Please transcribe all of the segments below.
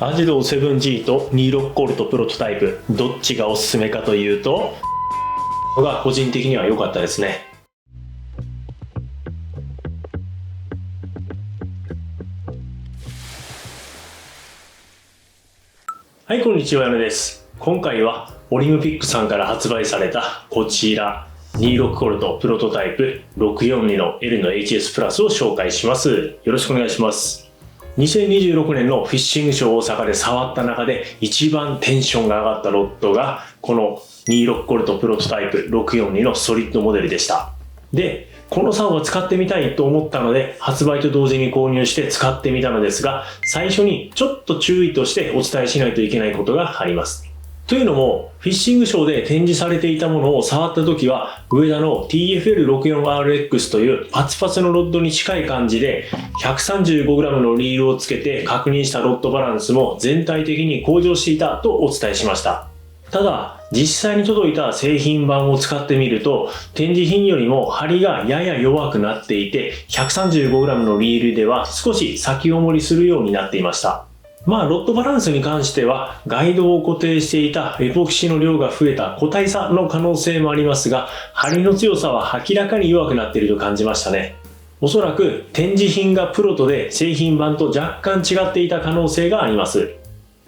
アジロー 7G と26コルトプロトタイプ、どっちがおすすめかというと、が個人的には良かったですね。はい、こんにちは、矢野です。今回はオリムピックさんから発売されたこちら26コルトプロトタイプ642の L の HS プラスを紹介します。よろしくお願いします。2026年のフィッシングショー大阪で触った中で一番テンションが上がったロットがこの26コルトプロトタイプ642のソリッドモデルでした。で、この竿を使ってみたいと思ったので発売と同時に購入して使ってみたのですが、最初にちょっと注意としてお伝えしないといけないことがあります。というのも、フィッシングショーで展示されていたものを触った時は、上田の TFL64RX というパツパツのロッドに近い感じで、135g のリールをつけて確認したロッドバランスも全体的に向上していたとお伝えしました。ただ、実際に届いた製品版を使ってみると、展示品よりも張りがやや弱くなっていて、135g のリールでは少し先重りするようになっていました。ロッドバランスに関しては、ガイドを固定していたエポキシの量が増えた個体差の可能性もありますが、張りの強さは明らかに弱くなっていると感じましたね。おそらく展示品がプロトで製品版と若干違っていた可能性があります。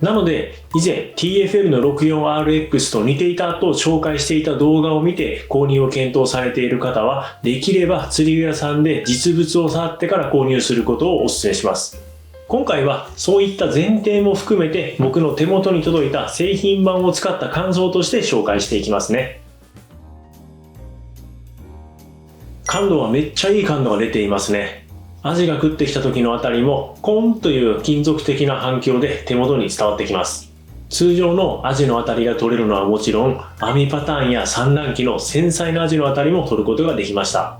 なので、以前 TFL の 64RX と似ていたと紹介していた動画を見て購入を検討されている方は、できれば釣り具屋さんで実物を触ってから購入することをお勧めします。今回はそういった前提も含めて僕の手元に届いた製品版を使った感想として紹介していきますね。感度はめっちゃいい感度が出ていますね。アジが食ってきた時のあたりもコーンという金属的な反響で手元に伝わってきます。通常のアジのあたりが取れるのはもちろん、網パターンや産卵期の繊細なアジのあたりも取ることができました。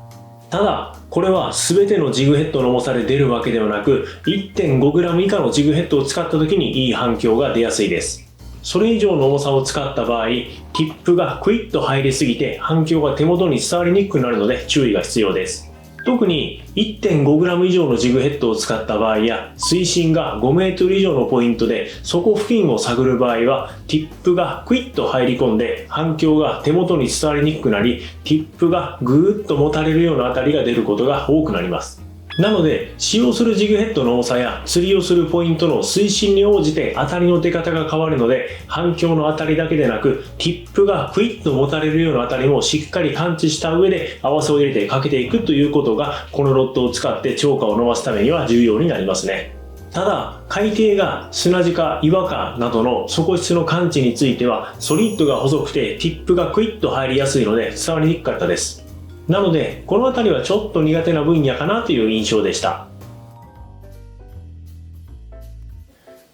ただ、これは全てのジグヘッドの重さで出るわけではなく、1.5g 以下のジグヘッドを使った時にいい反響が出やすいです。それ以上の重さを使った場合、ティップがクイッと入りすぎて反響が手元に伝わりにくくなるので注意が必要です。特に 1.5g 以上のジグヘッドを使った場合や、水深が 5m 以上のポイントでそこ付近を探る場合は、ティップがクイッと入り込んで反響が手元に伝わりにくくなり、ティップがぐーっと持たれるようなあたりが出ることが多くなります。なので、使用するジグヘッドの重さや釣りをするポイントの水深に応じて当たりの出方が変わるので、反響の当たりだけでなく、ティップがクイッと持たれるような当たりもしっかり感知した上で合わせを入れてかけていくということが、このロッドを使って釣果を伸ばすためには重要になりますね。ただ、海底が砂地か岩かなどの底質の感知については、ソリッドが細くてティップがクイッと入りやすいので伝わりにくかったです。なので、この辺りはちょっと苦手な分野かなという印象でした。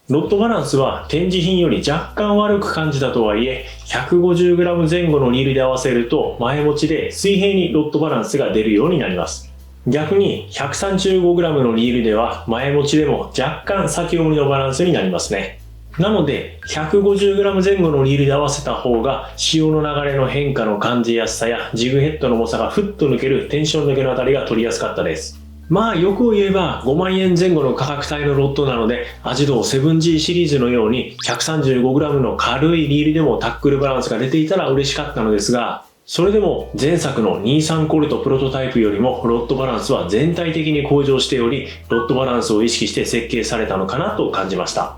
ロッドバランスは展示品より若干悪く感じたとはいえ、150g 前後のリールで合わせると前持ちで水平にロッドバランスが出るようになります。逆に 135g のリールでは前持ちでも若干先重りのバランスになりますね。なので 150g 前後のリールで合わせた方が潮の流れの変化の感じやすさやジグヘッドの重さがふっと抜けるテンション抜けのあたりが取りやすかったです。欲を言えば5万円前後の価格帯のロッドなので、アジドー 7G シリーズのように 135g の軽いリールでもタックルバランスが出ていたら嬉しかったのですが、それでも前作の23コルトプロトタイプよりもロッドバランスは全体的に向上しており、ロッドバランスを意識して設計されたのかなと感じました。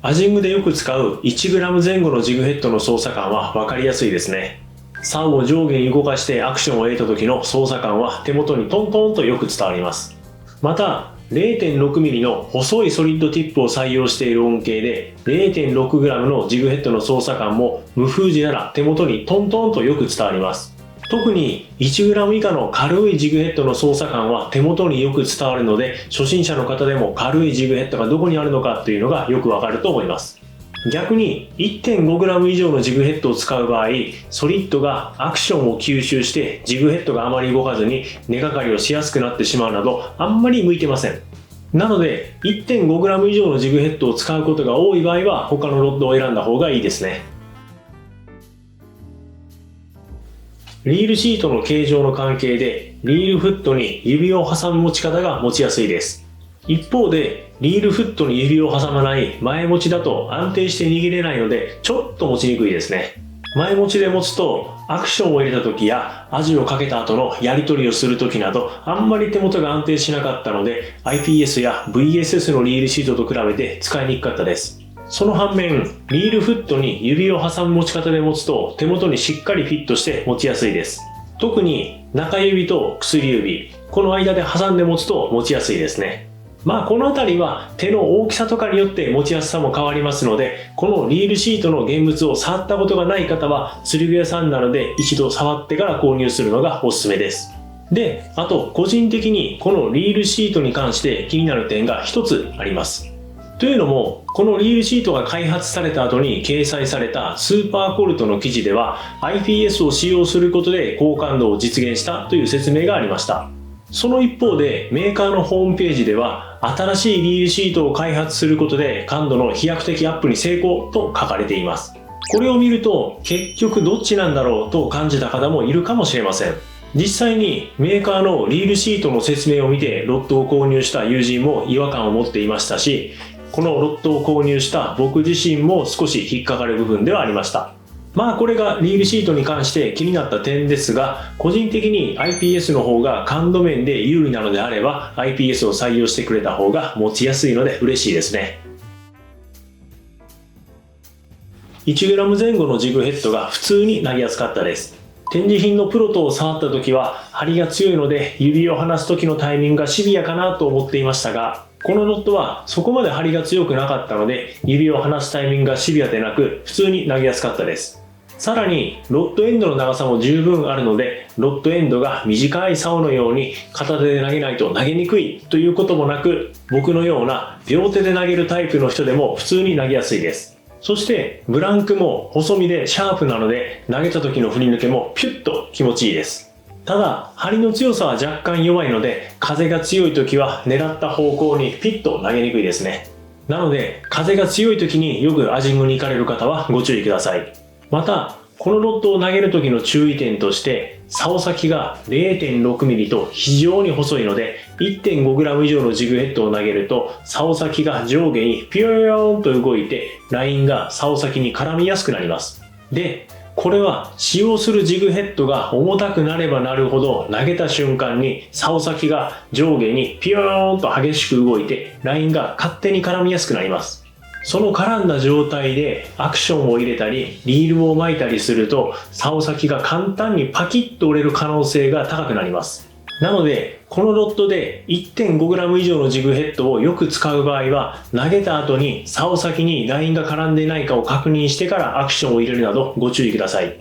アジングでよく使う 1g 前後のジグヘッドの操作感は分かりやすいですね。竿を上下に動かしてアクションを得た時の操作感は手元にトントンとよく伝わります。また 0.6mm の細いソリッドティップを採用している恩恵で 0.6g のジグヘッドの操作感も無風時なら手元にトントンとよく伝わります。特に 1g 以下の軽いジグヘッドの操作感は手元によく伝わるので、初心者の方でも軽いジグヘッドがどこにあるのかというのがよくわかると思います。逆に 1.5g 以上のジグヘッドを使う場合、ソリッドがアクションを吸収してジグヘッドがあまり動かずに根がかりをしやすくなってしまうなど、あんまり向いてません。なので 1.5g 以上のジグヘッドを使うことが多い場合は他のロッドを選んだ方がいいですね。リールシートの形状の関係でリールフットに指を挟む持ち方が持ちやすいです。一方でリールフットに指を挟まない前持ちだと安定して握れないのでちょっと持ちにくいですね。前持ちで持つとアクションを入れた時やアジをかけた後のやり取りをする時などあんまり手元が安定しなかったので IPS や VSS のリールシートと比べて使いにくかったです。その反面リールフットに指を挟む持ち方で持つと手元にしっかりフィットして持ちやすいです。特に中指と薬指、この間で挟んで持つと持ちやすいですね。まあこの辺りは手の大きさとかによって持ちやすさも変わりますので、このリールシートの現物を触ったことがない方は釣り具屋さんなので一度触ってから購入するのがおすすめです。で、あと個人的にこのリールシートに関して気になる点が一つあります。というのも、このリールシートが開発された後に掲載されたスーパーコルトの記事では IPS を使用することで高感度を実現したという説明がありました。その一方でメーカーのホームページでは新しいリールシートを開発することで感度の飛躍的アップに成功と書かれています。これを見ると結局どっちなんだろうと感じた方もいるかもしれません。実際にメーカーのリールシートの説明を見てロットを購入した友人も違和感を持っていましたし、このロットを購入した僕自身も少し引っかかる部分ではありました。まあこれがリールシートに関して気になった点ですが、個人的に IPS の方が感度面で有利なのであれば IPS を採用してくれた方が持ちやすいので嬉しいですね。1g 前後のジグヘッドが普通に投げやすかったです。展示品のプロトを触った時は張りが強いので指を離す時のタイミングがシビアかなと思っていましたが、このロットはそこまで張りが強くなかったので指を離すタイミングがシビアでなく普通に投げやすかったです。さらにロッドエンドの長さも十分あるのでロッドエンドが短い竿のように片手で投げないと投げにくいということもなく、僕のような両手で投げるタイプの人でも普通に投げやすいです。そしてブランクも細身でシャープなので投げた時の振り抜けもピュッと気持ちいいです。ただ張りの強さは若干弱いので風が強い時は狙った方向にピッと投げにくいですね。なので風が強い時によくアジングに行かれる方はご注意ください。またこのロッドを投げる時の注意点として竿先が 0.6mm と非常に細いので 1.5g 以上のジグヘッドを投げると竿先が上下にピヨヨーンと動いてラインが竿先に絡みやすくなります。で、これは使用するジグヘッドが重たくなればなるほど投げた瞬間に竿先が上下にピヨーンと激しく動いてラインが勝手に絡みやすくなります。その絡んだ状態でアクションを入れたりリールを巻いたりすると竿先が簡単にパキッと折れる可能性が高くなります。なのでこのロッドで 1.5g 以上のジグヘッドをよく使う場合は投げた後に竿先にラインが絡んでいないかを確認してからアクションを入れるなどご注意ください。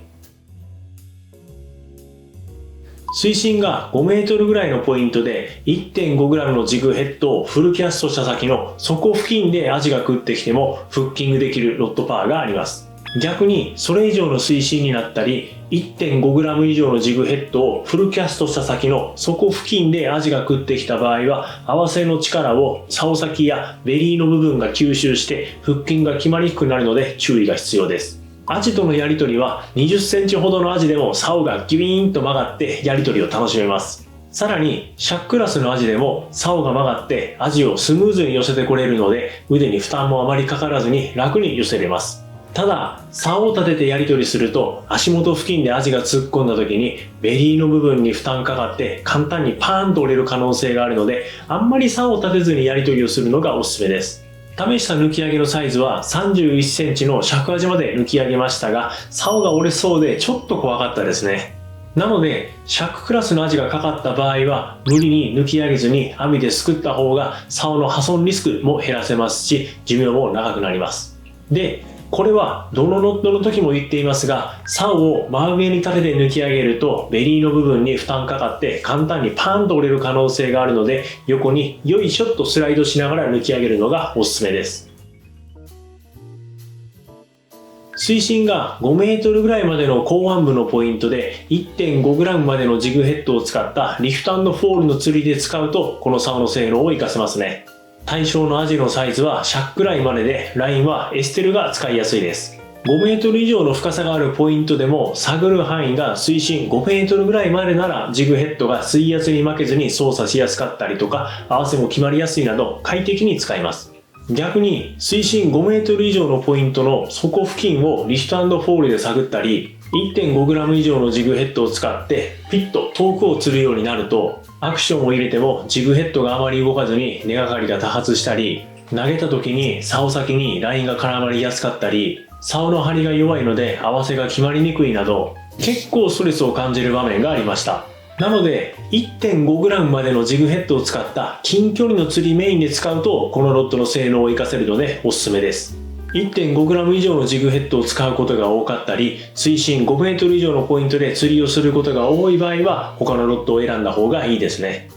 水深が5メートルぐらいのポイントで 1.5g のジグヘッドをフルキャストした先の底付近でアジが食ってきてもフッキングできるロッドパワーがあります。逆にそれ以上の水深になったり 1.5g 以上のジグヘッドをフルキャストした先の底付近でアジが食ってきた場合は合わせの力を竿先やベリーの部分が吸収してフッキングが決まりにくくなるので注意が必要です。アジとのやり取りは20センチほどのアジでも竿がギュイーンと曲がってやり取りを楽しめます。さらにシャックラスのアジでも竿が曲がってアジをスムーズに寄せてこれるので腕に負担もあまりかからずに楽に寄せれます。ただ竿を立ててやり取りすると足元付近でアジが突っ込んだ時にベリーの部分に負担かかって簡単にパーンと折れる可能性があるのであんまり竿を立てずにやり取りをするのがおすすめです。試した抜き上げのサイズは31センチの尺アジまで抜き上げましたが竿が折れそうでちょっと怖かったですね。なので尺クラスのアジがかかった場合は無理に抜き上げずに網ですくった方が竿の破損リスクも減らせますし寿命も長くなります。でこれはどのロッドの時も言っていますが竿を真上に立てて抜き上げるとベリーの部分に負担かかって簡単にパーンと折れる可能性があるので横によいしょっとスライドしながら抜き上げるのがおすすめです。水深が5メートルぐらいまでの後半部のポイントで 1.5g までのジグヘッドを使ったリフト&フォールの釣りで使うとこの竿の性能を活かせますね。対象のアジのサイズはシャックラインまででラインはエステルが使いやすいです。5メートル以上の深さがあるポイントでも探る範囲が水深5メートルぐらいまでならジグヘッドが水圧に負けずに操作しやすかったりとか合わせも決まりやすいなど快適に使えます。逆に水深5メートル以上のポイントの底付近をリフト&フォールで探ったり 1.5g 以上のジグヘッドを使ってピッと遠くを釣るようになるとアクションを入れてもジグヘッドがあまり動かずに根がかりが多発したり投げた時に竿先にラインが絡まりやすかったり竿の張りが弱いので合わせが決まりにくいなど結構ストレスを感じる場面がありました。なので 1.5g までのジグヘッドを使った近距離の釣りメインで使うとこのロッドの性能を活かせるのでおすすめです。1.5g 以上のジグヘッドを使うことが多かったり水深 5m 以上のポイントで釣りをすることが多い場合は他のロッドを選んだ方がいいですね。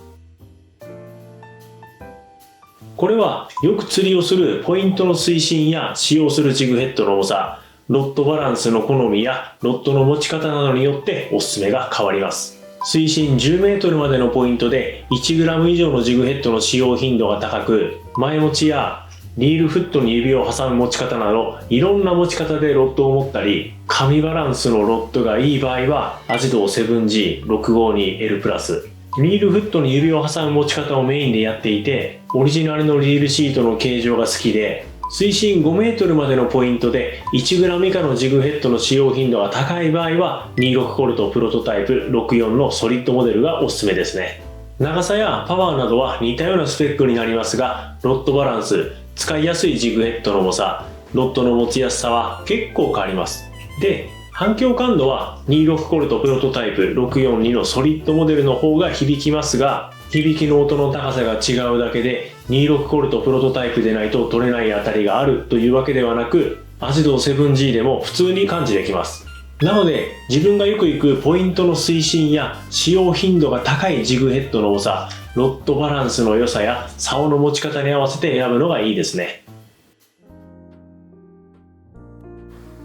これはよく釣りをするポイントの水深や使用するジグヘッドの重さ、ロッドバランスの好みやロッドの持ち方などによっておすすめが変わります。水深 10m までのポイントで 1g 以上のジグヘッドの使用頻度が高く、前持ちやリールフットに指を挟む持ち方などいろんな持ち方でロッドを持ったり、紙バランスのロッドがいい場合はアジドー 7G652L プラス、リールフットに指を挟む持ち方をメインでやっていて、オリジナルのリールシートの形状が好きで、水深 5m までのポイントで 1g 以下のジグヘッドの使用頻度が高い場合は26コルトプロトタイプ64のソリッドモデルがおすすめですね。長さやパワーなどは似たようなスペックになりますが、ロッドバランス、使いやすいジグヘッドの重さ、ロッドの持ちやすさは結構変わります。で、反響感度は26コルトプロトタイプ642のソリッドモデルの方が響きますが、響きの音の高さが違うだけで26コルトプロトタイプでないと取れないあたりがあるというわけではなく、アジドー 7G でも普通に感知できます。なので自分がよく行くポイントの水深や使用頻度が高いジグヘッドの多さ、ロッドバランスの良さや竿の持ち方に合わせて選ぶのがいいですね。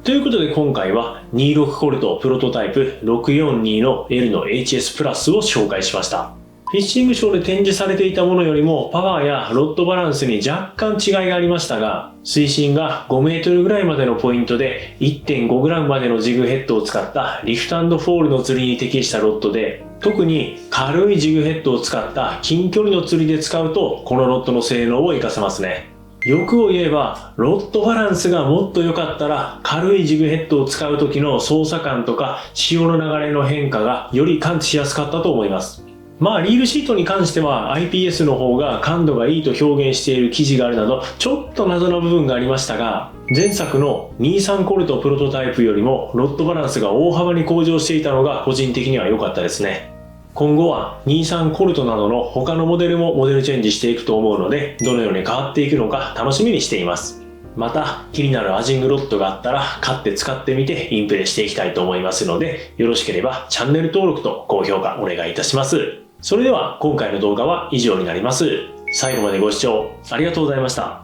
ということで今回は26コルトプロトタイプ642の L の HS プラスを紹介しました。フィッシングショーで展示されていたものよりもパワーやロッドバランスに若干違いがありましたが、水深が5メートルぐらいまでのポイントで 1.5g までのジグヘッドを使ったリフト&フォールの釣りに適したロッドで、特に軽いジグヘッドを使った近距離の釣りで使うとこのロッドの性能を活かせますね。欲を言えばロッドバランスがもっと良かったら軽いジグヘッドを使う時の操作感とか潮の流れの変化がより感知しやすかったと思います。リールシートに関しては IPS の方が感度がいいと表現している記事があるなどちょっと謎の部分がありましたが、前作の23コルトプロトタイプよりもロッドバランスが大幅に向上していたのが個人的には良かったですね。今後は23コルトなどの他のモデルもモデルチェンジしていくと思うので、どのように変わっていくのか楽しみにしています。また気になるアジングロッドがあったら買って使ってみてインプレしていきたいと思いますので、よろしければチャンネル登録と高評価お願いいたします。それでは今回の動画は以上になります。最後までご視聴ありがとうございました。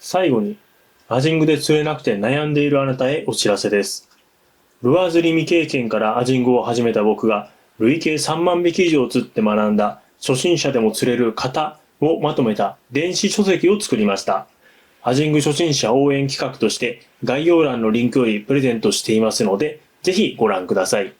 最後に、アジングで釣れなくて悩んでいるあなたへお知らせです。ルアー釣り未経験からアジングを始めた僕が累計3万匹以上釣って学んだ初心者でも釣れる型をまとめた電子書籍を作りました。アジング初心者応援企画として概要欄のリンクよりプレゼントしていますので、ぜひご覧ください。